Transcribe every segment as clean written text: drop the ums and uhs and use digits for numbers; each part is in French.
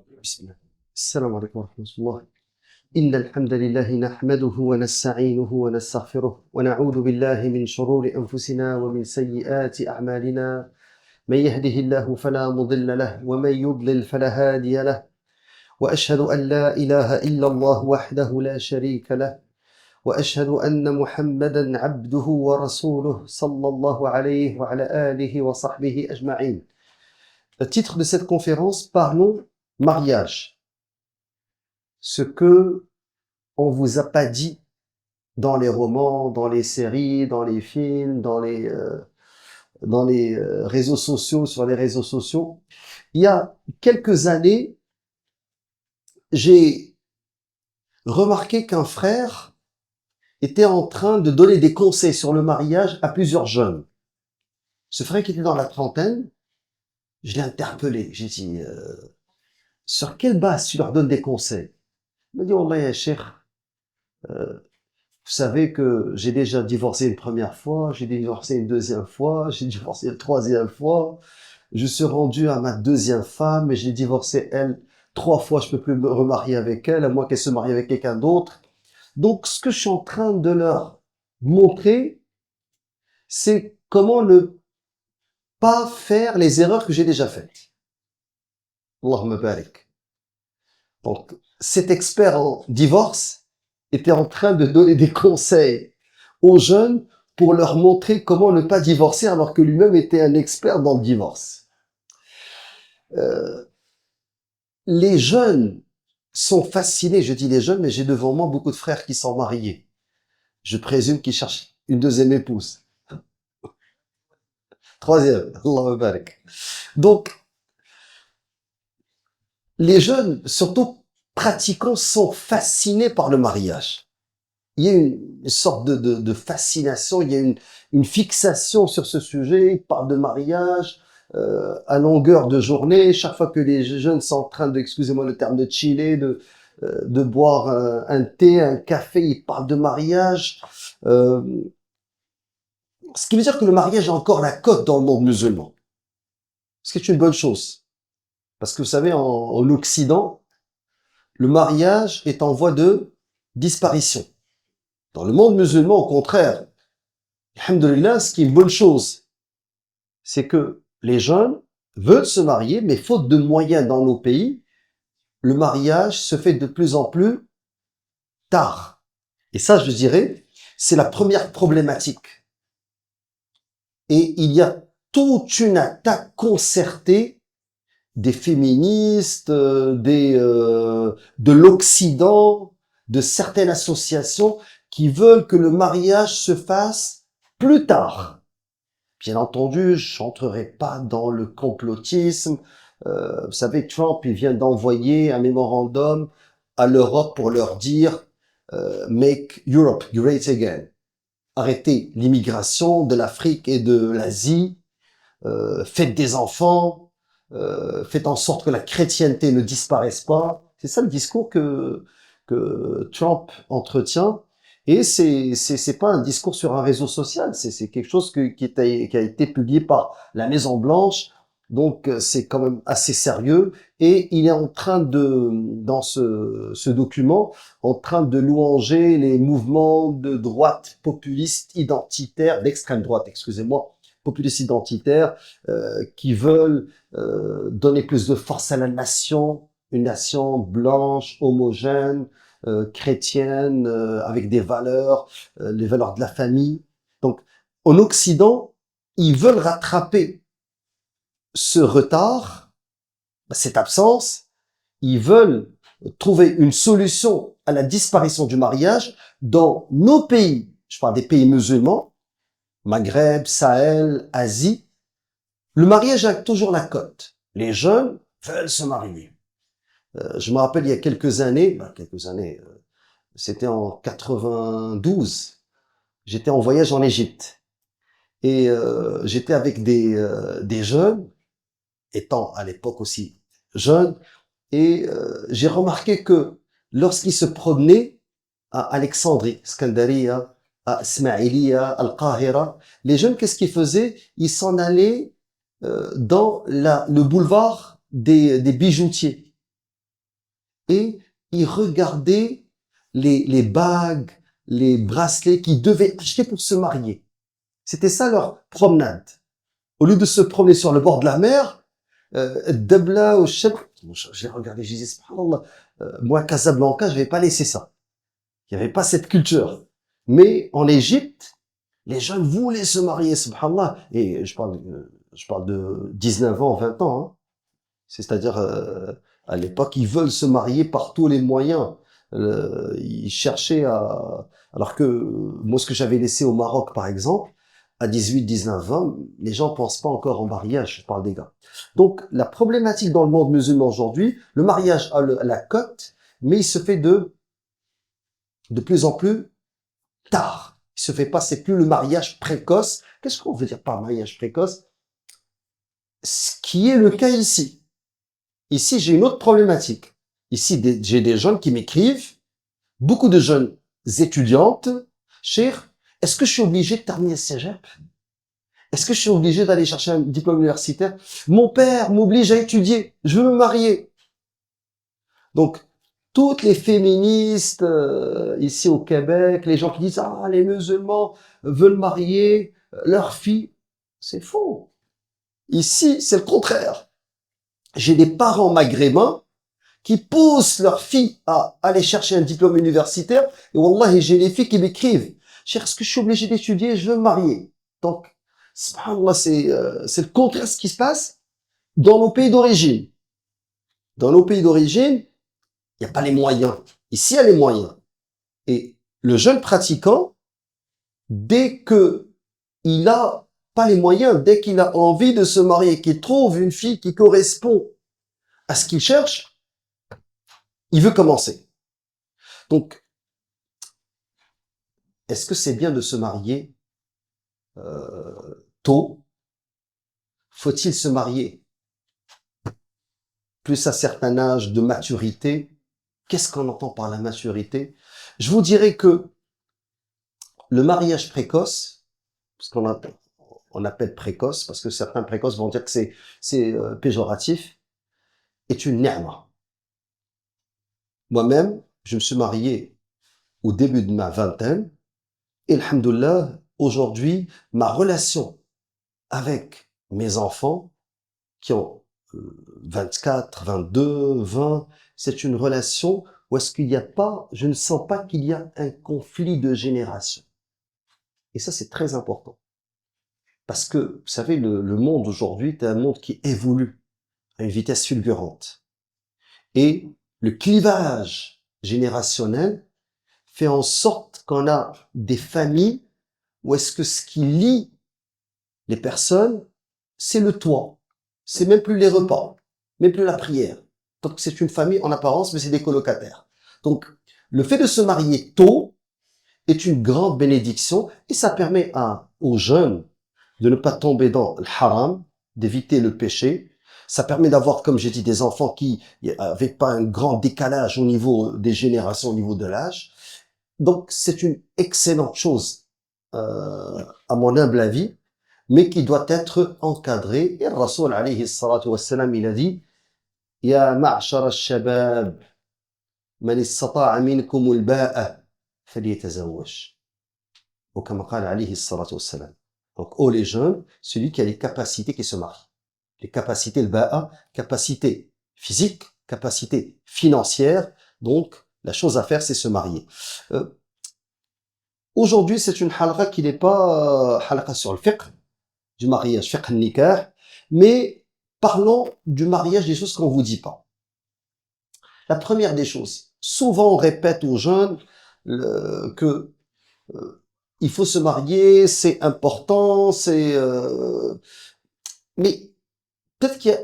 بسم الله. السلام عليكم ورحمة الله. إن الحمد لله نحمده ونستعينه ونستغفره ونعوذ بالله من شرور أنفسنا ومن سيئات أعمالنا. من يهده الله فلا مضل له ومن يضلل فلا هادي له. وأشهد أن لا إله إلا الله وحده لا شريك له. وأشهد أن محمدا عبده ورسوله صلى الله عليه وعلى آله وصحبه أجمعين. Le titre de cette conférence, parlons mariage. Ce que on vous a pas dit dans les romans, dans les séries, dans les films, dans les réseaux sociaux, sur les réseaux sociaux. Il y a quelques années, j'ai remarqué qu'un frère était en train de donner des conseils sur le mariage à plusieurs jeunes. Ce frère qui était dans la trentaine, je l'ai interpellé. J'ai dit, sur quelle base tu leur donnes des conseils? Il m'a dit, Wallah ya Cheikh, vous savez que j'ai déjà divorcé une première fois, j'ai divorcé une deuxième fois, j'ai divorcé une troisième fois, je suis rendu à ma deuxième femme et j'ai divorcé elle 3 fois, je peux plus me remarier avec elle, à moins qu'elle se marie avec quelqu'un d'autre. Donc, ce que je suis en train de leur montrer, c'est comment ne pas faire les erreurs que j'ai déjà faites. Allahumma barik. Donc, cet expert en divorce était en train de donner des conseils aux jeunes pour leur montrer comment ne pas divorcer alors que lui-même était un expert dans le divorce. Les jeunes sont fascinés, je dis les jeunes, mais j'ai devant moi beaucoup de frères qui sont mariés. Je présume qu'ils cherchent une deuxième épouse. Troisième, Allah barik. Donc, les jeunes, surtout pratiquants, sont fascinés par le mariage. Il y a une sorte de fascination, il y a une fixation sur ce sujet. Ils parlent de mariage à longueur de journée. Chaque fois que les jeunes sont en train de, excusez-moi le terme, de chiller, de boire un thé, un café, ils parlent de mariage. Ce qui veut dire que le mariage a encore la cote dans le monde musulman. Ce qui est une bonne chose. Parce que vous savez, en Occident, le mariage est en voie de disparition. Dans le monde musulman, au contraire, alhamdoulilah, ce qui est une bonne chose, c'est que les jeunes veulent se marier, mais faute de moyens dans nos pays, le mariage se fait de plus en plus tard. Et ça, je dirais, c'est la première problématique. Et il y a toute une attaque concertée des féministes, de l'Occident, de certaines associations qui veulent que le mariage se fasse plus tard. Bien entendu, je n'entrerai pas dans le complotisme. Vous savez, Trump, il vient d'envoyer un mémorandum à l'Europe pour leur dire Make Europe great again. Arrêtez l'immigration de l'Afrique et de l'Asie. Faites des enfants. Faites en sorte que la chrétienté ne disparaisse pas. C'est ça le discours que Trump entretient. Et c'est pas un discours sur un réseau social, c'est quelque chose qui a été publié par la Maison Blanche. Donc c'est quand même assez sérieux. Et il est en train dans ce document, en train de louanger les mouvements de droite populiste identitaire, d'extrême droite, excusez-moi, populistes identitaires, qui veulent donner plus de force à la nation, une nation blanche, homogène, chrétienne, avec des valeurs, les valeurs de la famille. Donc, en Occident, ils veulent rattraper ce retard, cette absence. Ils veulent trouver une solution à la disparition du mariage dans nos pays. Je parle des pays musulmans, Maghreb, Sahel, Asie. Le mariage a toujours la cote. Les jeunes veulent se marier. Je me rappelle il y a quelques années, c'était en 92, j'étais en voyage en Égypte. Et j'étais avec des jeunes, étant à l'époque aussi jeune, et j'ai remarqué que lorsqu'ils se promenaient à Alexandrie, Skandaria, à Ismaïlia, Al-Qahira, les jeunes, qu'est-ce qu'ils faisaient? Ils s'en allaient dans le boulevard des bijoutiers. et ils regardaient les bagues, les bracelets qu'ils devaient acheter pour se marier. C'était ça leur promenade. Au lieu de se promener sur le bord de la mer, Debla ou j'ai regardé, j'ai dit, subhanallah, moi, Casablanca, je vais pas laisser ça. Il n'y avait pas cette culture. Mais en Égypte, les jeunes voulaient se marier, subhanallah. Et je parle de 19 ans, 20 ans. Hein. C'est-à-dire, à l'époque, ils veulent se marier par tous les moyens. Ils cherchaient à... Alors que moi, ce que j'avais laissé au Maroc, par exemple, à 18, 19 ans, les gens pensent pas encore au mariage, je parle des gars. Donc, la problématique dans le monde musulman aujourd'hui, le mariage a la cote, mais il se fait de plus en plus tard. Il se fait pas, c'est plus le mariage précoce. Qu'est-ce qu'on veut dire par mariage précoce? Ce qui est le cas ici. Ici, j'ai une autre problématique. Ici, j'ai des jeunes qui m'écrivent, beaucoup de jeunes étudiantes, Cheikh, est-ce que je suis obligé de terminer le cégep? Est-ce que je suis obligé d'aller chercher un diplôme universitaire? Mon père m'oblige à étudier, je veux me marier. Donc, toutes les féministes ici au Québec, les gens qui disent « Ah, les musulmans veulent marier leur fille », c'est faux. Ici, c'est le contraire. J'ai des parents maghrébins qui poussent leurs filles à aller chercher un diplôme universitaire. Et wallahi, j'ai des filles qui m'écrivent « Cher, est-ce que je suis obligé d'étudier? Je veux me marier. » Donc, subhanallah, c'est le contraire de ce qui se passe dans nos pays d'origine. Dans nos pays d'origine, il n'y a pas les moyens. Ici, il y a les moyens. Et le jeune pratiquant, dès que il a pas les moyens, dès qu'il a envie de se marier, qu'il trouve une fille qui correspond à ce qu'il cherche, il veut commencer. Donc, est-ce que c'est bien de se marier tôt? Faut-il se marier plus à un certain âge de maturité? Qu'est-ce qu'on entend par la maturité? Je vous dirais que le mariage précoce, ce qu'on appelle précoce, parce que certains précoces vont dire que c'est péjoratif, est une ni'ma. Moi-même, je me suis marié au début de ma vingtaine, et alhamdoulilah, aujourd'hui, ma relation avec mes enfants, qui ont 24, 22, 20, c'est une relation où est-ce qu'il n'y a pas, je ne sens pas qu'il y a un conflit de génération. Et ça, c'est très important. Parce que, vous savez, le monde aujourd'hui est un monde qui évolue à une vitesse fulgurante. Et le clivage générationnel fait en sorte qu'on a des familles où est-ce que ce qui lie les personnes, c'est le toit. C'est même plus les repas, même plus la prière. Donc c'est une famille en apparence, mais c'est des colocataires. Donc le fait de se marier tôt est une grande bénédiction et ça permet aux jeunes de ne pas tomber dans le haram, d'éviter le péché. Ça permet d'avoir, comme j'ai dit, des enfants qui n'avaient pas un grand décalage au niveau des générations, au niveau de l'âge. Donc c'est une excellente chose, à mon humble avis, mais qui doit être encadrée. Et le Rasoul, alayhi salatu wassalam, il a dit « Ya ma'shara al-shabab, man istata'a minkum al-ba'a, falyatazawwaj » ou comme qala alayhi salatu wassalam. Donc, oh les jeunes, celui qui a les capacités qui se marie. Les capacités, le ba'a, capacité physique, capacité financière. Donc, la chose à faire, c'est se marier. Aujourd'hui, c'est une halqa qui n'est pas halqa sur le fiqh, du mariage, fiqh al-nikah, mais parlons du mariage, des choses qu'on vous dit pas. La première des choses, souvent on répète aux jeunes que il faut se marier, c'est important, mais peut-être qu'il y a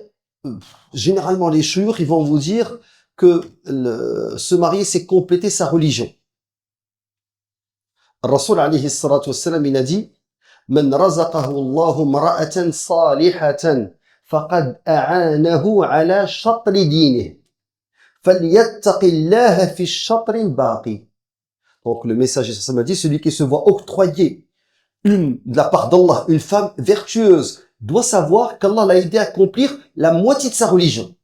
généralement les chouïrs, ils vont vous dire que se marier, c'est compléter sa religion. Le Rasoul alayhi salatu wassalam, il a dit من رزقه الله امرأة صالحة فقد أعانه على شطر دينه فليتق الله في الشطر الباقي. Donc le messager ça m'a dit celui qui se voit octroyer de la part d'Allah une femme vertueuse doit savoir qu'Allah l'a aidé à accomplir la moitié de sa religion.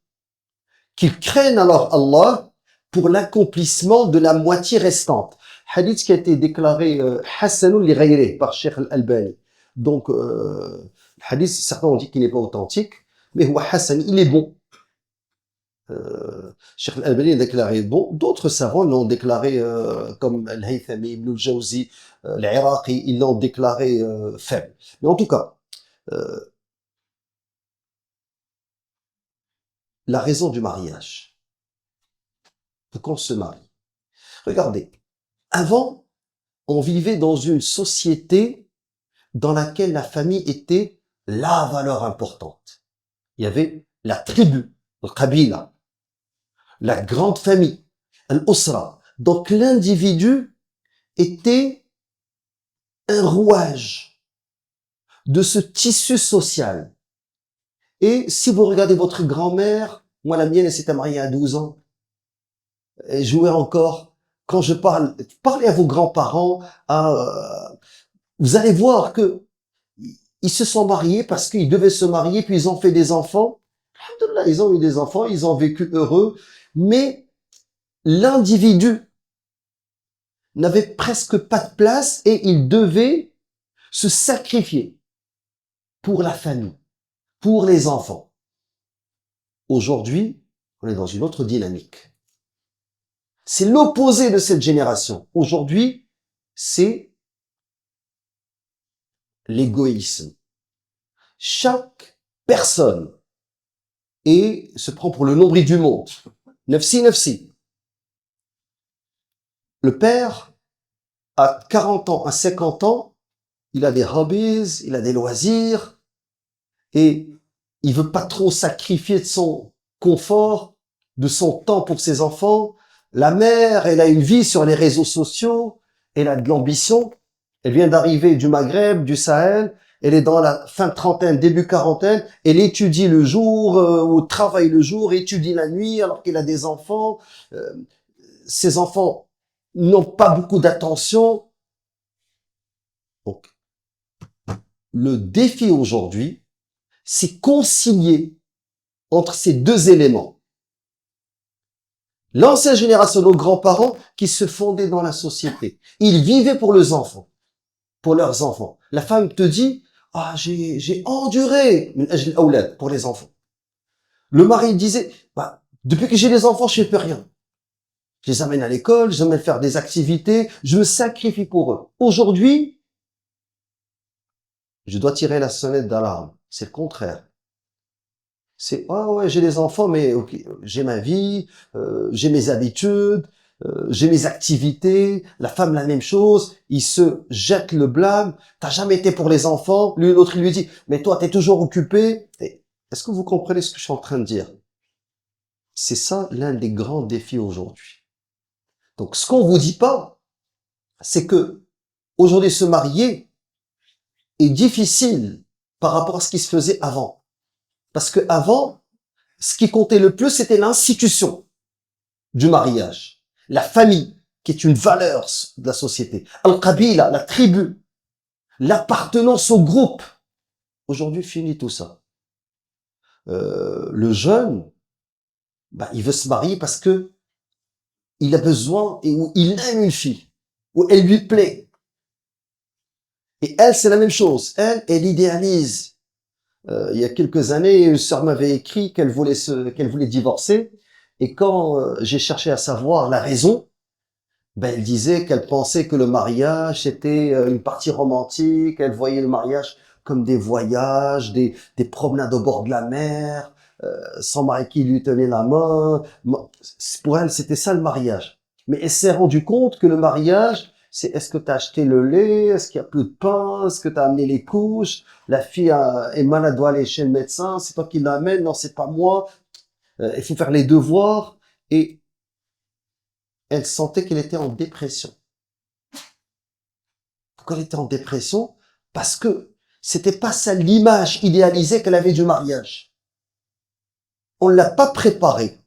Qu'il craigne alors Allah pour l'accomplissement de la moitié restante. Hadith qui a été déclaré Hassanun li ghayrihi par Cheikh Al-Albani. Donc, le hadith, certains ont dit qu'il n'est pas authentique, mais huwa Hassan, il est bon. Cheikh Al-Albani a déclaré bon. D'autres savants l'ont déclaré, comme Al-Haythami, Ibn al-Jawzi, l'Iraqi, ils l'ont déclaré faible. Mais en tout cas, la raison du mariage, pourquoi on se marie. Regardez, avant, on vivait dans une société dans laquelle la famille était la valeur importante. Il y avait la tribu, le qabila, la grande famille, l'usra. Donc l'individu était un rouage de ce tissu social. Et si vous regardez votre grand-mère, moi la mienne elle s'était mariée à 12 ans, elle jouait encore. Quand je parlez à vos grands-parents, vous allez voir que ils se sont mariés parce qu'ils devaient se marier, puis ils ont fait des enfants. Alhamdoulilah, ils ont eu des enfants, ils ont vécu heureux, mais l'individu n'avait presque pas de place et il devait se sacrifier pour la famille, pour les enfants. Aujourd'hui, on est dans une autre dynamique. C'est l'opposé de cette génération. Aujourd'hui, c'est l'égoïsme. Chaque personne se prend pour le nombril du monde. Nafsi, nafsi. Le père, à 40 ans, à 50 ans, il a des hobbies, il a des loisirs, et il veut pas trop sacrifier de son confort, de son temps pour ses enfants. La mère, elle a une vie sur les réseaux sociaux, elle a de l'ambition, elle vient d'arriver du Maghreb, du Sahel, elle est dans la fin de trentaine, début quarantaine, elle étudie le jour, ou travaille le jour, étudie la nuit alors qu'elle a des enfants. Ses enfants n'ont pas beaucoup d'attention. Donc, le défi aujourd'hui, c'est concilier entre ces deux éléments. L'ancienne génération, nos grands-parents, qui se fondaient dans la société. Ils vivaient pour leurs enfants. Pour leurs enfants. La femme te dit, j'ai enduré pour les enfants. Le mari disait, depuis que j'ai les enfants, je fais plus rien. Je les amène à l'école, je les amène faire des activités, je me sacrifie pour eux. Aujourd'hui, je dois tirer la sonnette d'alarme. C'est le contraire. C'est, ouais, j'ai des enfants, mais okay, j'ai ma vie, j'ai mes habitudes, j'ai mes activités. La femme, la même chose. Il se jette le blâme. T'as jamais été pour les enfants. L'autre, il lui dit, mais toi, t'es toujours occupé. Est-ce que vous comprenez ce que je suis en train de dire? C'est ça l'un des grands défis aujourd'hui. Donc, ce qu'on vous dit pas, c'est que aujourd'hui, se marier est difficile par rapport à ce qui se faisait avant. Parce que avant, ce qui comptait le plus, c'était l'institution du mariage. La famille, qui est une valeur de la société. Al-Qabila, la tribu. L'appartenance au groupe. Aujourd'hui, fini tout ça. Le jeune, il veut se marier parce que il a besoin et où il aime une fille, où elle lui plaît. Et elle, c'est la même chose. Elle idéalise. Il y a quelques années, une sœur m'avait écrit qu'elle voulait divorcer. Et quand j'ai cherché à savoir la raison, elle disait qu'elle pensait que le mariage c'était une partie romantique. Elle voyait le mariage comme des voyages, des promenades au bord de la mer, son mari qui lui tenait la main. Pour elle, c'était ça le mariage. Mais elle s'est rendue compte que le mariage, c'est est-ce que tu as acheté le lait, est-ce qu'il y a plus de pain, est-ce que tu as amené les couches, la fille est malade, doit aller chez le médecin, c'est toi qui l'amène, non, c'est pas moi. Il faut faire les devoirs. Et elle sentait qu'elle était en dépression. Pourquoi elle était en dépression? Parce que c'était pas ça l'image idéalisée qu'elle avait du mariage. On l'a pas préparée.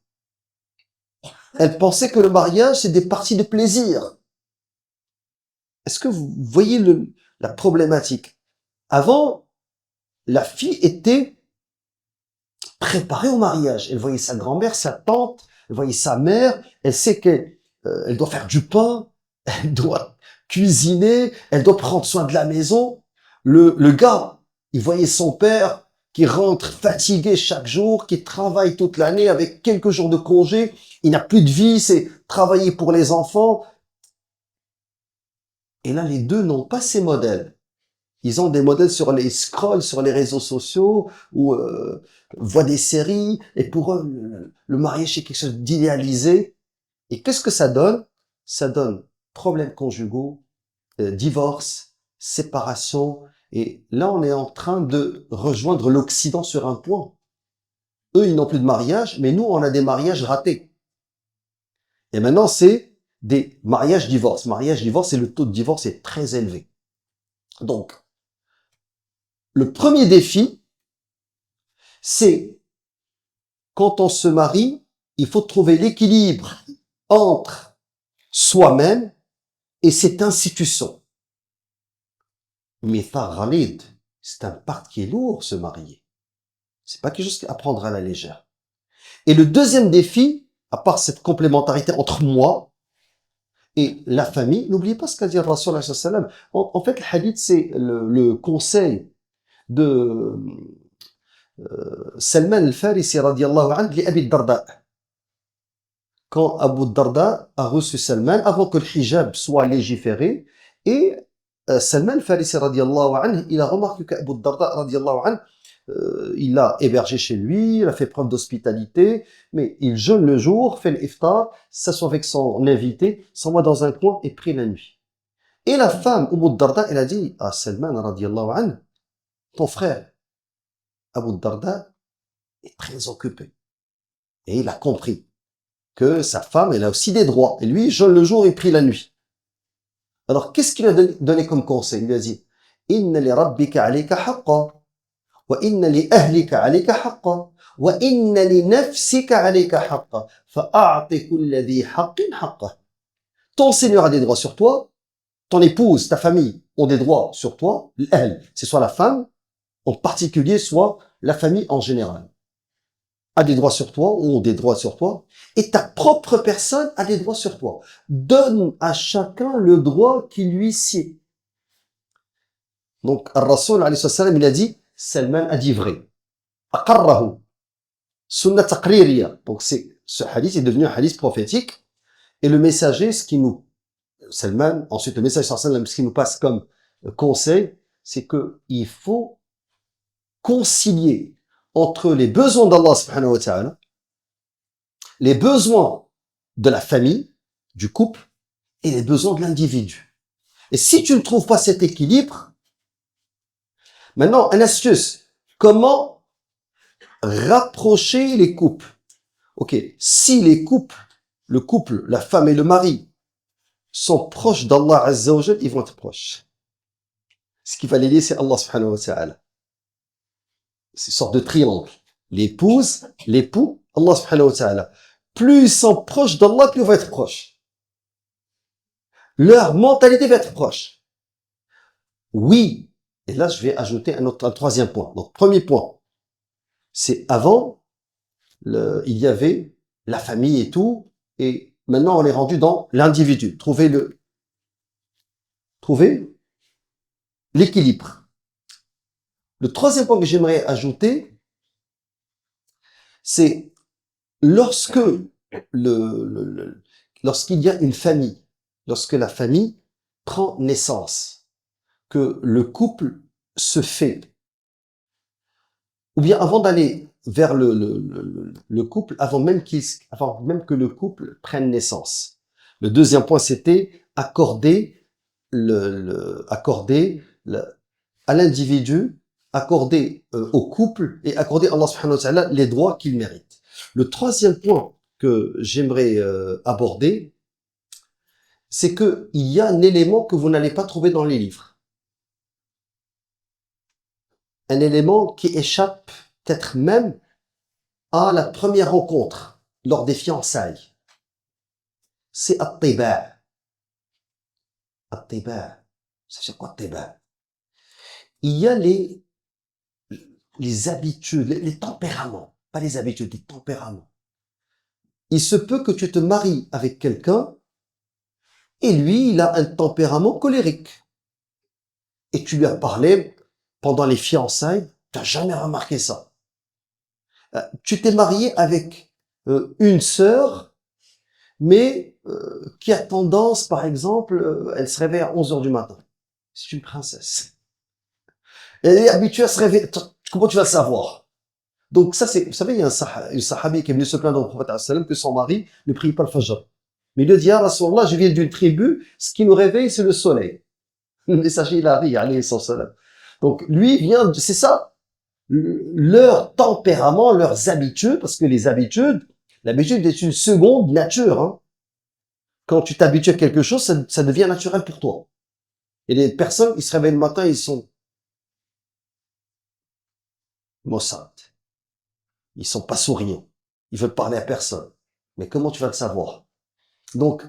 Elle pensait que le mariage, c'est des parties de plaisir. Est-ce que vous voyez la problématique? Avant, la fille était préparée au mariage. Elle voyait sa grand-mère, sa tante, Vous voyez, sa mère, elle sait qu'elle elle doit faire du pain, elle doit cuisiner, elle doit prendre soin de la maison. Le gars, il voyait son père qui rentre fatigué chaque jour, qui travaille toute l'année avec quelques jours de congé. Il n'a plus de vie, c'est travailler pour les enfants. Et là, les deux n'ont pas ces modèles. Ils ont des modèles sur les scrolls, sur les réseaux sociaux, ou voient des séries, et pour eux, le mariage, c'est quelque chose d'idéalisé. Et qu'est-ce que ça donne? Ça donne problèmes conjugaux, divorce, séparation. Et là, on est en train de rejoindre l'Occident sur un point. Eux, ils n'ont plus de mariage, mais nous, on a des mariages ratés. Et maintenant, c'est des mariages-divorces. Mariage-divorce, et le taux de divorce est très élevé. Donc, le premier défi, c'est quand on se marie, il faut trouver l'équilibre entre soi-même et cette institution. Mais Ghalid, c'est un pacte qui est lourd, se marier. C'est pas quelque chose à prendre à la légère. Et le deuxième défi, à part cette complémentarité entre moi et la famille, n'oubliez pas ce qu'a dit le Rasul sallallahu alayhi wa sallam. En fait, le hadith, c'est le conseil de Salman al-Farisi radiallahu anhu li Abi Darda. Quand Abu Darda a reçu Salman, avant que le hijab soit légiféré, et Salman al-Farisi radiallahu anhu, il a remarqué qu'Abu Darda radiallahu anhu, il l'a hébergé chez lui, il a fait preuve d'hospitalité, mais il jeûne le jour, fait l'iftar, s'assoit avec son invité, s'envoie dans un coin et prie la nuit. Et la femme, Abu Darda, elle a dit à Salman radiallahu anhu, ton frère, Abu Darda, est très occupé. Et il a compris que sa femme, elle a aussi des droits. Et lui, jeûne le jour et prie la nuit. Alors, qu'est-ce qu'il a donné comme conseil? Il lui a dit, Inna li rabbika alayka haqqa, wa inna li ahlika alayka haqqa, wa inna li nafsika alayka haqqa, fa'a'ti kulli dhi haqqin haqqa. Ton Seigneur a des droits sur toi, ton épouse, ta famille ont des droits sur toi, l'ahl, c'est soit la femme, en particulier, soit la famille en général, a des droits sur toi, ou ont des droits sur toi, et ta propre personne a des droits sur toi. Donne à chacun le droit qui lui sied. Donc, Ar-Rasul, alayhi salam, il a dit, Salman a dit vrai. Aqarrahu. Sunnah taqririya. Donc, ce hadith est devenu un hadith prophétique, et le messager, Salman, ensuite le messager, ce qui nous passe comme conseil, c'est que il faut concilier entre les besoins d'Allah subhanahu wa ta'ala, les besoins de la famille, du couple, et les besoins de l'individu. Et si tu ne trouves pas cet équilibre, maintenant, une astuce, comment rapprocher les couples? Ok, si les couples, le couple, la femme et le mari, sont proches d'Allah Azza wa Jal, ils vont être proches. Ce qui va les lier, c'est Allah subhanahu wa ta'ala. C'est une sorte de triangle. L'épouse, l'époux, Allah subhanahu wa ta'ala. Plus ils sont proches d'Allah, plus ils vont être proches. Leur mentalité va être proche. Oui. Et là, je vais ajouter un troisième point. Donc, premier point. C'est avant, il y avait la famille et tout. Et maintenant, on est rendu dans l'individu. Trouver l'équilibre. Le troisième point que j'aimerais ajouter, c'est lorsque lorsqu'il y a une famille, lorsque la famille prend naissance, que le couple se fait, ou bien avant d'aller vers le couple, avant même que le couple prenne naissance. Le deuxième point, c'était accorder à l'individu, accorder au couple et accorder à Allah subhanahu wa ta'ala les droits qu'il mérite. Le troisième point que j'aimerais aborder, c'est que il y a un élément que vous n'allez pas trouver dans les livres. Un élément qui échappe peut-être même à la première rencontre lors des fiançailles. C'est at-tiba'. At-tiba'. Ça veut dire quoi, at-tiba'? Il y a les habitudes, les tempéraments. Pas les habitudes, les tempéraments. il se peut que tu te maries avec quelqu'un et lui, il a un tempérament colérique. Et tu lui as parlé pendant les fiançailles, tu n'as jamais remarqué ça. Tu t'es marié avec une sœur, mais qui a tendance, par exemple, elle se réveille à 11 heures du matin. C'est une princesse. Elle est habituée à se réveiller. Comment tu vas le savoir? Donc ça, c'est, vous savez, il y a une sahabi qui est venue se plaindre au prophète sallam que son mari ne prie pas le fajr. Mais il lui dit, ah, Rasulallah, je viens d'une tribu, ce qui nous réveille, c'est le soleil. Le messager, il arrive, alayhi salam. Donc lui vient, c'est ça, leur tempérament, leurs habitudes, parce que les habitudes, l'habitude est une seconde nature. Hein. Quand tu t'habitues à quelque chose, ça devient naturel pour toi. Et les personnes, ils se réveillent le matin, ils sont maussades. Ils sont pas souriants. Ils veulent parler à personne. Mais comment tu vas le savoir? Donc,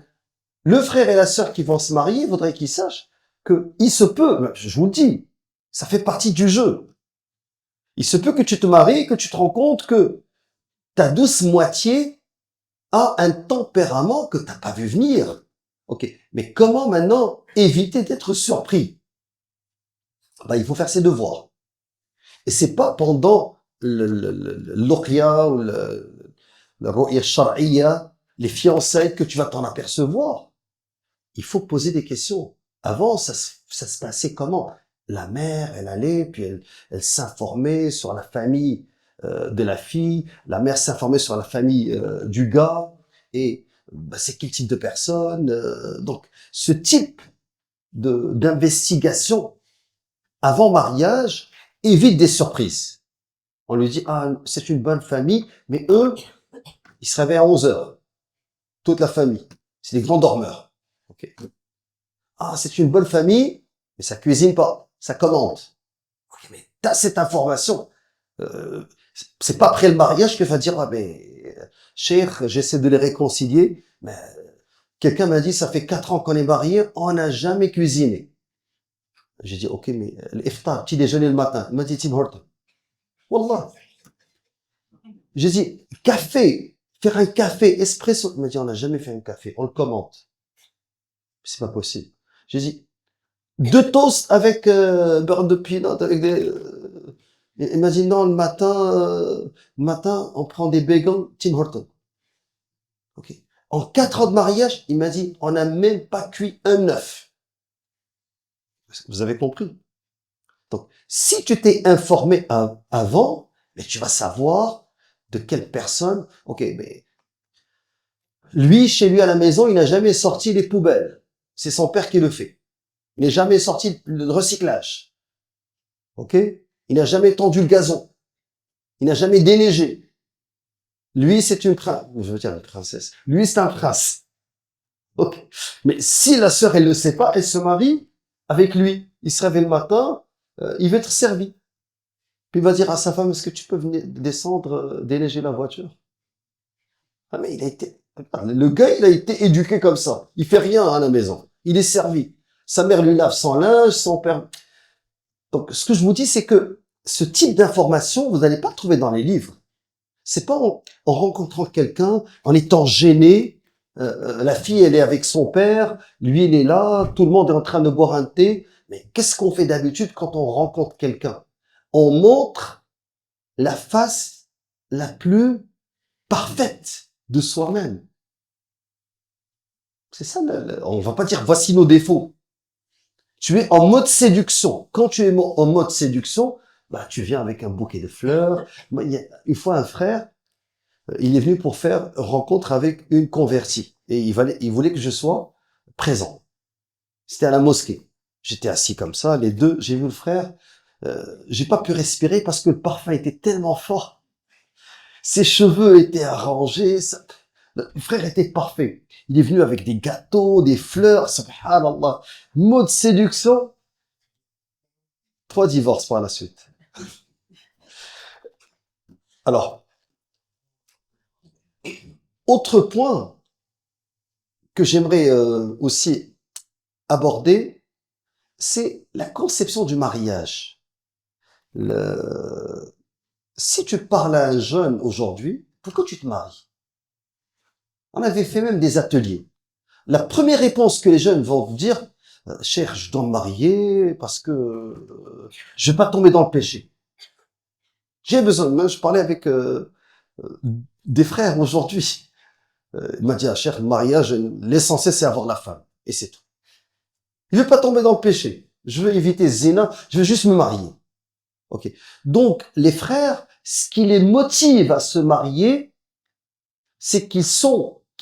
le frère et la sœur qui vont se marier, il faudrait qu'ils sachent que il se peut, je vous le dis, ça fait partie du jeu. Il se peut que tu te maries, que tu te rends compte que ta douce moitié a un tempérament que t'as pas vu venir. Ok. Mais comment maintenant éviter d'être surpris? Ben, il faut faire ses devoirs. Et c'est pas pendant l'uqya ou le ru'ya shar'iyya, les fiançailles que tu vas t'en apercevoir. Il faut poser des questions. Avant, ça se passait comment? La mère, elle allait, puis elle s'informait sur la famille de la fille. La mère s'informait sur la famille du gars. Et bah, c'est quel type de personne? Donc, ce type d'investigation avant mariage évite des surprises. On lui dit, ah, c'est une bonne famille, mais eux, ils se réveillent à 11 heures. Toute la famille. C'est des grands dormeurs. Okay. Ah, c'est une bonne famille, mais ça cuisine pas, ça commande. Ok, mais t'as cette information. Euh, c'est pas après le mariage que va dire, ah mais, cher, j'essaie de les réconcilier, mais quelqu'un m'a dit, ça fait 4 ans qu'on est mariés, on n'a jamais cuisiné. J'ai dit, ok, mais l'iftar, petit déjeuner le matin. Il m'a dit, Tim Horton. Wallah. J'ai dit, café, faire un café, espresso. Il m'a dit, on n'a jamais fait un café, on le commande. C'est pas possible. J'ai dit, 2 toasts avec beurre de peanut, avec des... il m'a dit, non, le matin, on prend des bagels Tim Hortons. Ok. En 4 ans de mariage, il m'a dit, on n'a même pas cuit un œuf. Vous avez compris? Donc, si tu t'es informé avant, mais tu vas savoir de quelle personne, ok, mais lui, chez lui à la maison, il n'a jamais sorti les poubelles. C'est son père qui le fait. Il n'a jamais sorti le recyclage. Ok? Il n'a jamais tendu le gazon. Il n'a jamais déneigé. Lui, c'est une je veux dire une princesse. Lui, c'est un prince. Ok. Mais si la sœur, elle le sait pas, elle se marie avec lui. Il se réveille le matin, il veut être servi. Puis il va dire à sa femme, est-ce que tu peux venir descendre, déneiger la voiture? Ah, mais le gars, il a été éduqué comme ça. Il fait rien à la maison. Il est servi. Sa mère lui lave son linge, son père. Donc, ce que je vous dis, c'est que ce type d'information, vous n'allez pas le trouver dans les livres. C'est pas en rencontrant quelqu'un, en étant gêné, la fille, elle est avec son père, lui, il est là, tout le monde est en train de boire un thé. Mais qu'est-ce qu'on fait d'habitude quand on rencontre quelqu'un? On montre la face la plus parfaite de soi-même. C'est ça, on va pas dire voici nos défauts. Tu es en mode séduction. Quand tu es en mode séduction, bah, tu viens avec un bouquet de fleurs. Moi, une fois, un frère, il est venu pour faire rencontre avec une convertie. Et il voulait que je sois présent. C'était à la mosquée. J'étais assis comme ça, les deux, j'ai vu le frère, j'ai pas pu respirer parce que le parfum était tellement fort. Ses cheveux étaient arrangés, le frère était parfait. Il est venu avec des gâteaux, des fleurs, subhanallah. Mode séduction, 3 divorces par la suite. Alors, autre point que j'aimerais aussi aborder, c'est la conception du mariage. Si tu parles à un jeune aujourd'hui, pourquoi tu te maries? On avait fait même des ateliers. La première réponse que les jeunes vont vous dire, cher, je dois me marier parce que je vais pas tomber dans le péché. J'ai besoin. Moi, je parlais avec des frères aujourd'hui. Il m'a dit, ah, cher, le mariage, l'essentiel c'est avoir la femme. Et c'est tout. Je veux pas tomber dans le péché. Je veux éviter zina. Je veux juste me marier. Ok. Donc, les frères, ce qui les motive à se marier, c'est qu'ils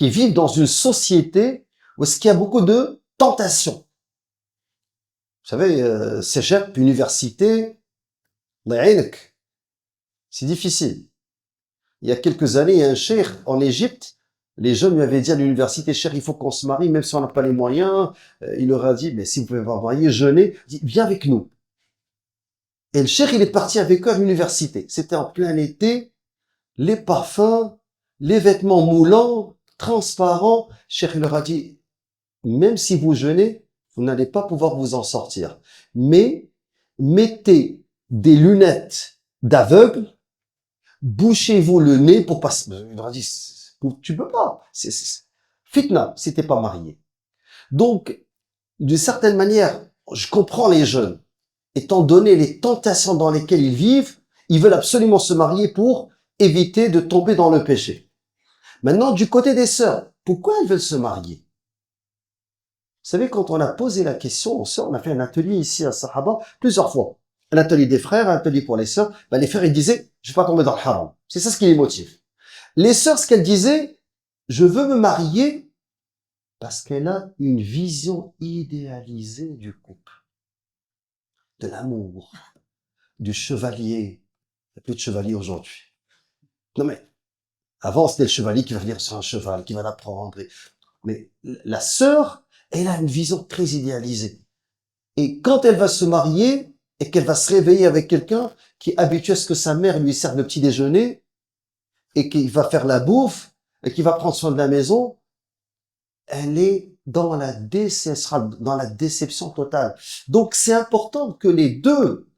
vivent dans une société où est-ce qu'il y a beaucoup de tentations. Vous savez, cégep, université, c'est difficile. Il y a quelques années, il y a un cheikh en Égypte, les jeunes lui avaient dit à l'université, cheikh, il faut qu'on se marie, même si on n'a pas les moyens. Il leur a dit, mais si vous pouvez pas marier, jeûnez, il dit, viens avec nous. Et le cheikh, il est parti avec eux à l'université. C'était en plein été, les parfums, les vêtements moulants, transparents. Le cheikh, il leur a dit, même si vous jeûnez, vous n'allez pas pouvoir vous en sortir. Mais mettez des lunettes d'aveugle, bouchez-vous le nez pour passer. Il leur a dit, tu peux pas. C'est fitna si t'es pas marié. Donc, d'une certaine manière, je comprends les jeunes. Étant donné les tentations dans lesquelles ils vivent, ils veulent absolument se marier pour éviter de tomber dans le péché. Maintenant, du côté des sœurs, pourquoi elles veulent se marier? Vous savez, quand on a posé la question aux sœurs, on a fait un atelier ici à Sahaba plusieurs fois. Un atelier des frères, un atelier pour les sœurs. Ben, les frères, ils disaient, je vais pas tomber dans le haram. C'est ça ce qui les motive. Les sœurs, ce qu'elles disaient, je veux me marier parce qu'elle a une vision idéalisée du couple, de l'amour, du chevalier. Il n'y a plus de chevalier aujourd'hui. Non mais, avant, c'était le chevalier qui va venir sur un cheval, qui va l'apprendre. Mais la sœur, elle a une vision très idéalisée. Et quand elle va se marier et qu'elle va se réveiller avec quelqu'un qui est habitué à ce que sa mère lui serve le petit déjeuner et qui va faire la bouffe et qui va prendre soin de la maison, elle est dans la déception totale. Donc c'est important que les deux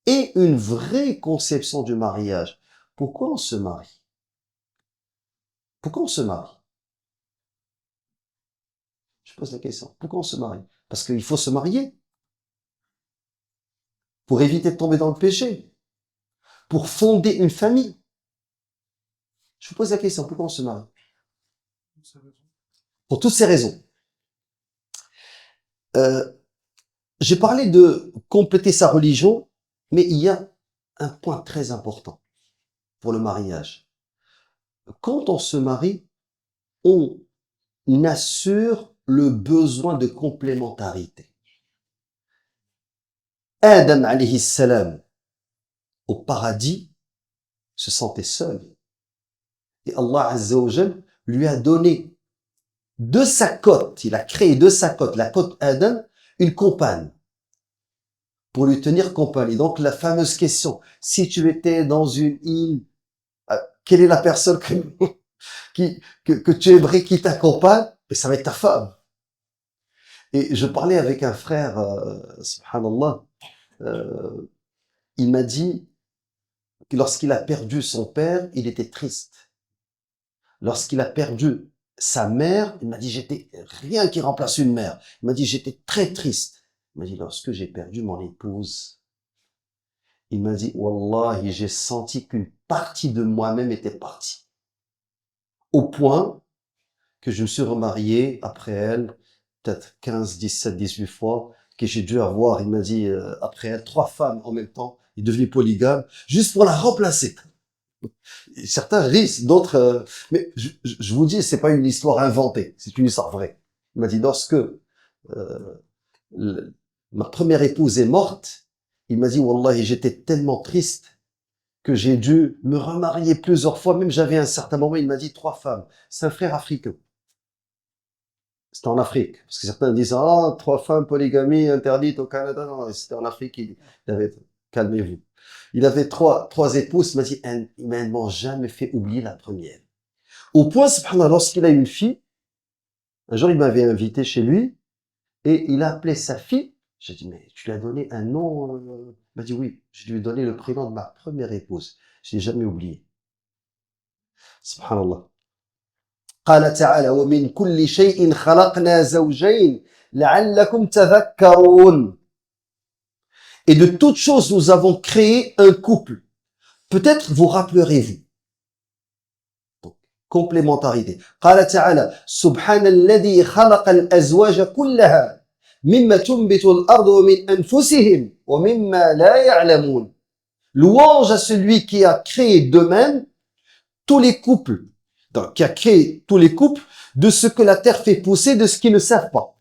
aient une vraie conception du mariage. Pourquoi on se marie? Pourquoi on se marie? Je pose la question. Pourquoi on se marie? Parce qu'il faut se marier pour éviter de tomber dans le péché, pour fonder une famille. Je vous pose la question. Pourquoi on se marie? Pour toutes ces raisons. Euh, j'ai parlé de compléter sa religion, mais il y a un point très important pour le mariage. Quand on se marie, on assure le besoin de complémentarité. Adam alayhi salam, au paradis, se sentait seul. Et Allah azza wa jal lui a donné de sa côte, il a créé de sa côte, la côte Adam, une compagne pour lui tenir compagnie. Donc la fameuse question, si tu étais dans une île, quelle est la personne que tu aimerais qui t'accompagne? Et ça va être ta femme. Et je parlais avec un frère, subhanallah, euh, il m'a dit que lorsqu'il a perdu son père, il était triste. Lorsqu'il a perdu sa mère, il m'a dit, j'étais rien qui remplace une mère. Il m'a dit, j'étais très triste. Il m'a dit, lorsque j'ai perdu mon épouse, il m'a dit, Wallahi, j'ai senti qu'une partie de moi-même était partie. Au point que je me suis remarié après elle, peut-être 15, 17, 18 fois, que j'ai dû avoir, il m'a dit, après elle, 3 femmes en même temps. Il est devenu polygame, juste pour la remplacer. Et certains risent, d'autres... mais je vous dis, c'est pas une histoire inventée, c'est une histoire vraie. Il m'a dit, lorsque le- ma première épouse est morte, il m'a dit, Wallahi, j'étais tellement triste que j'ai dû me remarier plusieurs fois. Même j'avais un certain moment, il m'a dit 3 femmes. C'est un frère africain. C'était en Afrique. Parce que certains disent, ah, 3 femmes, polygamie interdite au Canada. Non, c'était en Afrique. Il avait, calmez-vous. Il avait trois épouses. Il m'a dit, ils m'ont jamais fait oublier la première. Au point, subhanallah, lorsqu'il a eu une fille, un jour, il m'avait invité chez lui et il a appelé sa fille. J'ai dit, mais tu lui as donné un nom? Il m'a dit, oui, je lui ai donné le prénom de ma première épouse. Je l'ai jamais oublié. Subhanallah. قال تعالى ومن كل شيء خلقنا زوجين لعلكم تذكرون. Et de toutes choses, nous avons créé un couple. Peut-être vous rappellerez-vous. Donc, complémentarité. قال تعالى سبحان الذي خلق الأزواج كلها مما تنبت الأرض ومن أنفسهم ومما لا يعلمون. Louange à celui qui a créé d'eux-mêmes tous les couples, donc, qui a créé tous les couples de ce que la terre fait pousser, de ce qu'ils ne savent pas.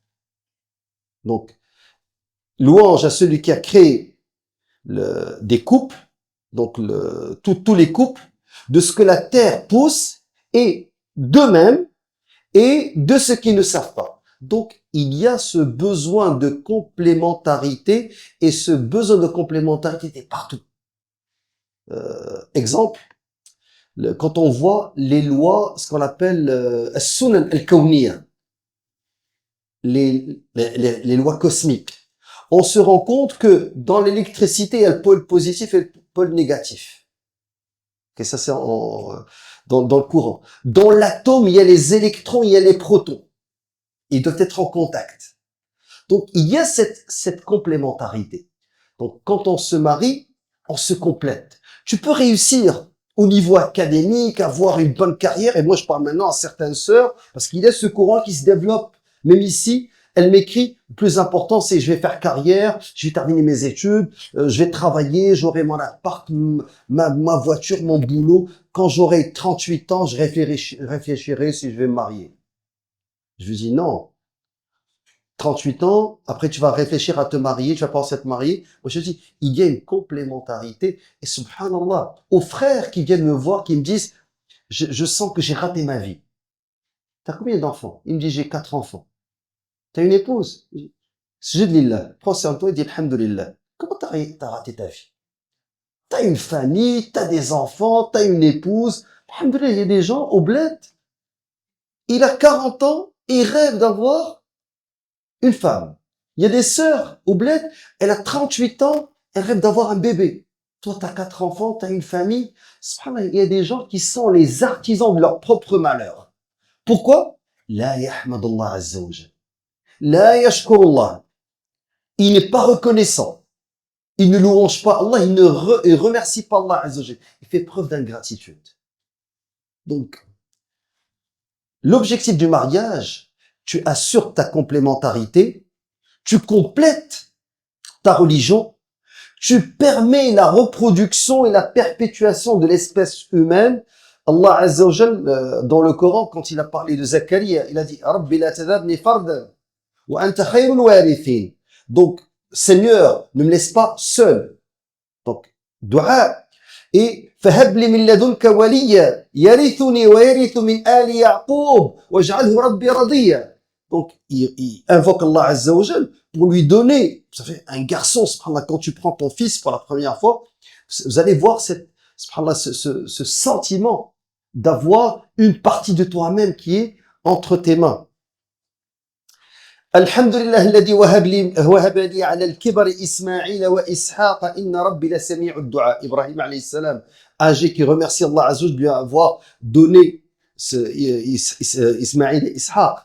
Donc, louange à celui qui a créé des couples, donc tous les couples, de ce que la terre pousse et d'eux-mêmes et de ce qu'ils ne savent pas. Donc, il y a ce besoin de complémentarité et ce besoin de complémentarité est partout. Exemple, quand on voit les lois, ce qu'on appelle as-sunan al-kawniyya, les lois cosmiques, on se rend compte que dans l'électricité, il y a le pôle positif et le pôle négatif. Okay, ça c'est dans le courant. Dans l'atome, il y a les électrons, il y a les protons. Ils doivent être en contact. Donc, il y a cette complémentarité. Donc, quand on se marie, on se complète. Tu peux réussir au niveau académique, avoir une bonne carrière. Et moi, je parle maintenant à certaines sœurs, parce qu'il y a ce courant qui se développe. Même ici, elle m'écrit, le plus important, c'est je vais faire carrière, je vais terminer mes études, je vais travailler, j'aurai mon appart, ma voiture, mon boulot. Quand j'aurai 38 ans, je réfléchirai si je vais me marier. Je lui dis non. 38 ans, après tu vas réfléchir à te marier, tu vas penser à te marier. Moi je dis, il y a une complémentarité. Et subhanallah, aux frères qui viennent me voir, qui me disent, je sens que j'ai raté ma vie. T'as combien d'enfants? Il me dit, j'ai 4 enfants. T'as une épouse? Sujud lillah. Prends soin de toi et dis alhamdulillah. Comment t'as raté ta vie? T'as une famille, t'as des enfants, t'as une épouse. Alhamdulillah, il y a des gens au bled. Il a 40 ans et il rêve d'avoir une femme. Il y a des sœurs au bled, elle a 38 ans, elle rêve d'avoir un bébé. Toi, t'as 4 enfants, t'as une famille. Subhanallah, il y a des gens qui sont les artisans de leur propre malheur. Pourquoi? La yahmadullah azza wa jal. La yashkurullah. Il n'est pas reconnaissant. Il ne louange pas Allah, il ne remercie pas Allah azza wa jal. Il fait preuve d'ingratitude. Donc, l'objectif du mariage, tu assures ta complémentarité, tu complètes ta religion, tu permets la reproduction et la perpétuation de l'espèce humaine. Allah Azza wa Jal, dans le Coran, quand il a parlé de Zakaria, il a dit « Rabbi la tadhabni fardan, wa anta khayrul warithin » Donc, Seigneur, ne me laisse pas seul. Donc, dua. Et فهب لي من لدنك وليا يرثني ويرث من آل يعقوب واجعله ربي رضيا. Donc il invoque Allah Azza wa Jal pour lui donner, ça fait un garçon, subhanallah, quand tu prends ton fils pour la première fois, vous allez voir subhanallah, ce sentiment d'avoir une partie de toi-même qui est entre tes mains. الحمد لله الذي وهب لي على الكبر إسماعيل وإسحاق إن ربي لسميع الدعاء. Ibrahim alayhi salam, âgé, qui remercie Allah Azza wa Jal de lui avoir donné Ismaïl et Ishaq.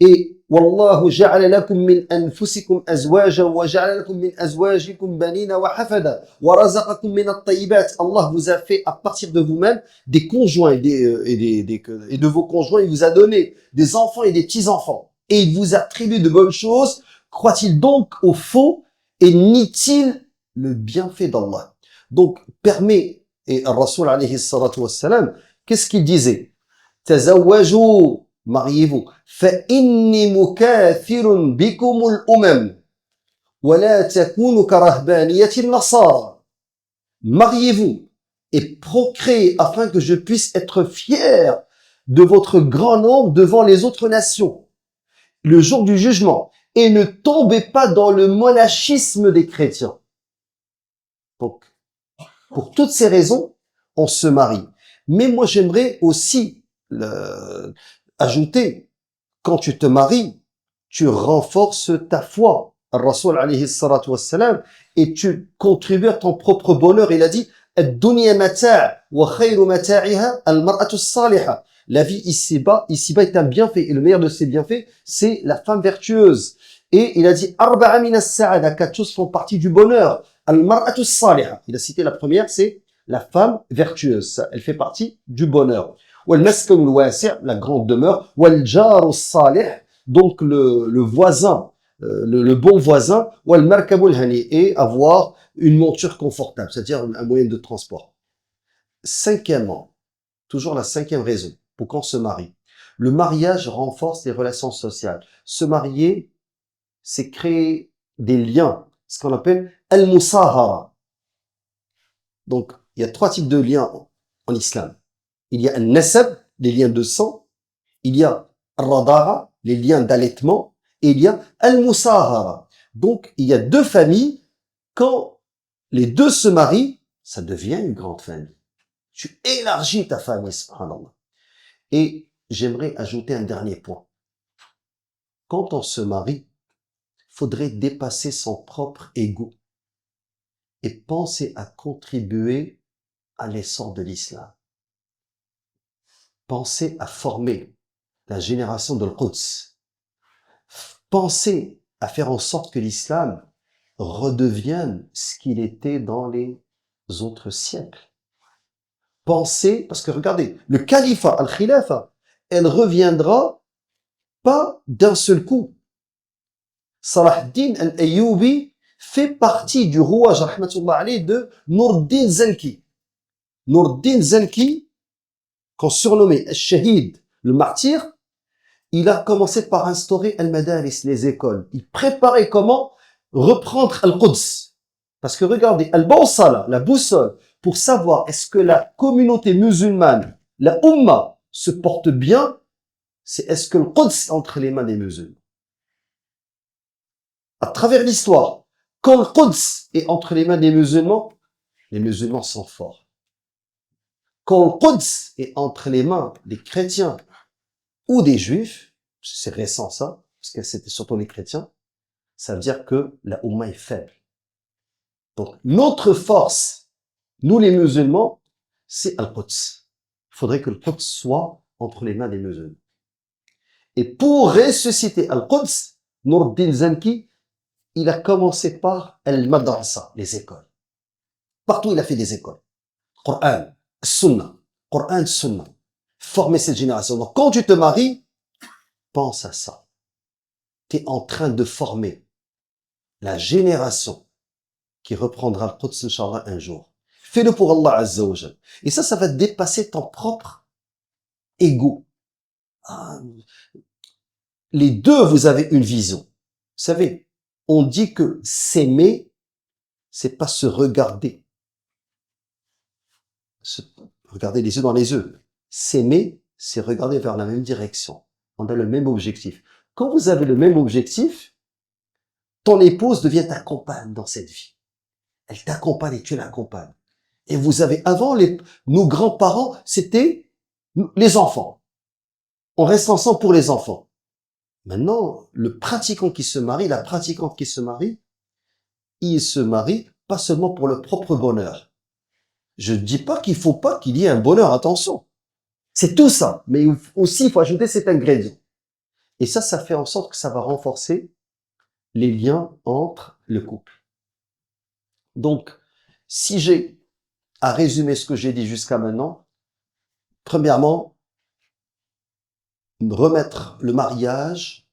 Et والله جعل لكم من أنفسكم أزواجا وجعل لكم من أزواجكم بنين وحفدا ورزقكم من الطيبات. Allah vous a fait à partir de vous-même des conjoints et de vos conjoints, il vous a donné des enfants et des petits-enfants. Et il vous attribue de bonnes choses. Croit-il donc au faux et nie-t-il le bienfait d'Allah? Donc, permet, et Rasul alayhi salatu wassalam, qu'est-ce qu'il disait? Tazawwaju, mariez-vous. Fa inni mukathirun bikumul umam. Wa la takunu karahbaniyati nasara. Mariez-vous et procréez afin que je puisse être fier de votre grand nombre devant les autres nations le jour du jugement, et ne tombez pas dans le monachisme des chrétiens. Donc, pour toutes ces raisons, on se marie. Mais moi, j'aimerais aussi ajouter, quand tu te maries, tu renforces ta foi. Ar-Rasul alayhi salatu wassalam, et tu contribues à ton propre bonheur. Il a dit, ad-dunya mata' wa khayru mata'iha al-mar'atu as-salihah. la vie ici-bas est un bienfait. Et le meilleur de ces bienfaits, c'est la femme vertueuse. Et il a dit, arba'a min as-sa'ada, 4 choses font partie du bonheur. Al-mar'atu as-salihah. Il a cité la première, c'est la femme vertueuse. Ça, elle fait partie du bonheur. Wal-maskanu al-wasi', la grande demeure. Wal-jaru as-salih, donc le voisin, le bon voisin. Wal-markabu al-hani, et avoir une monture confortable, c'est-à-dire un moyen de transport. Cinquièmement, toujours la cinquième raison pour qu'on se marie. Le mariage renforce les relations sociales. Se marier, c'est créer des liens, ce qu'on appelle al-musahara. Donc, il y a 3 types de liens en islam. Il y a al-nasab, les liens de sang. Il y a al-radara, les liens d'allaitement. Et il y a al-musahara. Donc, il y a 2 familles. Quand les 2 se marient, ça devient une grande famille. Tu élargis ta famille, subhanallah. Et j'aimerais ajouter un dernier point. Quand on se marie, faudrait dépasser son propre ego et penser à contribuer à l'essor de l'islam. Penser à former la génération de l'Quds. Penser à faire en sorte que l'islam redevienne ce qu'il était dans les autres siècles. Penser, parce que regardez, le califat, al-khilafa, elle reviendra pas d'un seul coup. Salah ad-Din al-Ayyubi fait partie du rouage, rahmatullah alayh, de Nur-Din Zanki. Nur-Din Zanki, qu'on surnommait al-Shahid, le martyr, il a commencé par instaurer al-Madaris, les écoles. Il préparait comment reprendre al-Quds. Parce que regardez, al-Bawsala, la boussole, pour savoir est-ce que la communauté musulmane, la Ummah, se porte bien, c'est est-ce que le Quds est entre les mains des musulmans. À travers l'histoire, quand le Quds est entre les mains des musulmans, les musulmans sont forts. Quand le Quds est entre les mains des chrétiens ou des juifs, c'est récent ça, parce que c'était surtout les chrétiens, ça veut dire que la Ummah est faible. Donc, notre force, nous les musulmans, c'est Al-Quds. Il faudrait que le Quds soit entre les mains des musulmans. Et pour ressusciter Al-Quds, Nur-Din Zanki, il a commencé par Al-Madrasa, les écoles. Partout, il a fait des écoles. Coran, Sunnah. Coran, Sunnah. Former cette génération. Donc, quand tu te maries, pense à ça. Tu es en train de former la génération qui reprendra le Quds, Inch'Allah, un jour. Fais-le pour Allah Azza wa Jal. Et ça va dépasser ton propre ego. Ah, les deux, vous avez une vision. Vous savez, on dit que s'aimer, c'est pas se regarder. Se regarder les yeux dans les yeux. S'aimer, c'est regarder vers la même direction. On a le même objectif. Quand vous avez le même objectif, ton épouse devient ta compagne dans cette vie. Elle t'accompagne et tu l'accompagnes. Et vous avez, avant, nos grands-parents, c'était les enfants. On reste ensemble pour les enfants. Maintenant, le pratiquant qui se marie, la pratiquante qui se marie, il se marie pas seulement pour le propre bonheur. Je ne dis pas qu'il faut pas qu'il y ait un bonheur, attention. C'est tout ça. Mais aussi, il faut ajouter cet ingrédient. Et ça fait en sorte que ça va renforcer les liens entre le couple. Donc, si j'ai à résumer ce que j'ai dit jusqu'à maintenant, premièrement, remettre le mariage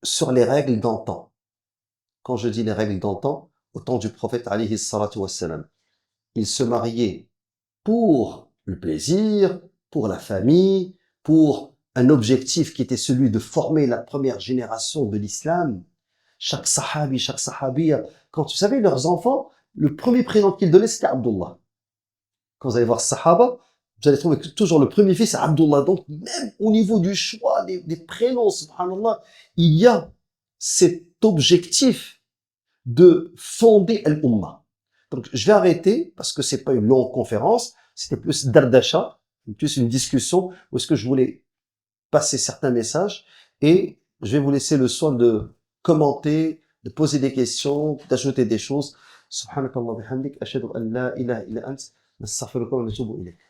sur les règles d'antan. Quand je dis les règles d'antan, au temps du prophète alayhi salatu wassalam, il se mariait pour le plaisir, pour la famille, pour un objectif qui était celui de former la première génération de l'islam. Chaque sahabiya, quand vous savez, leurs enfants, le premier prénom qu'ils donnaient, c'était Abdullah. Quand vous allez voir Sahaba, vous allez trouver que toujours le premier fils, c'est Abdullah. Donc, même au niveau du choix des prénoms, subhanallah, il y a cet objectif de fonder Al-Ummah. Donc, je vais arrêter, parce que c'est pas une longue conférence, c'était plus dardasha, plus une discussion, où est-ce que je voulais passer certains messages, et je vais vous laisser le soin de commenter, de poser des questions, d'ajouter des choses. Subhanakallah bihamdik, ashhadu an la ilaha illa ant. نستغفرك ونتوب إليك.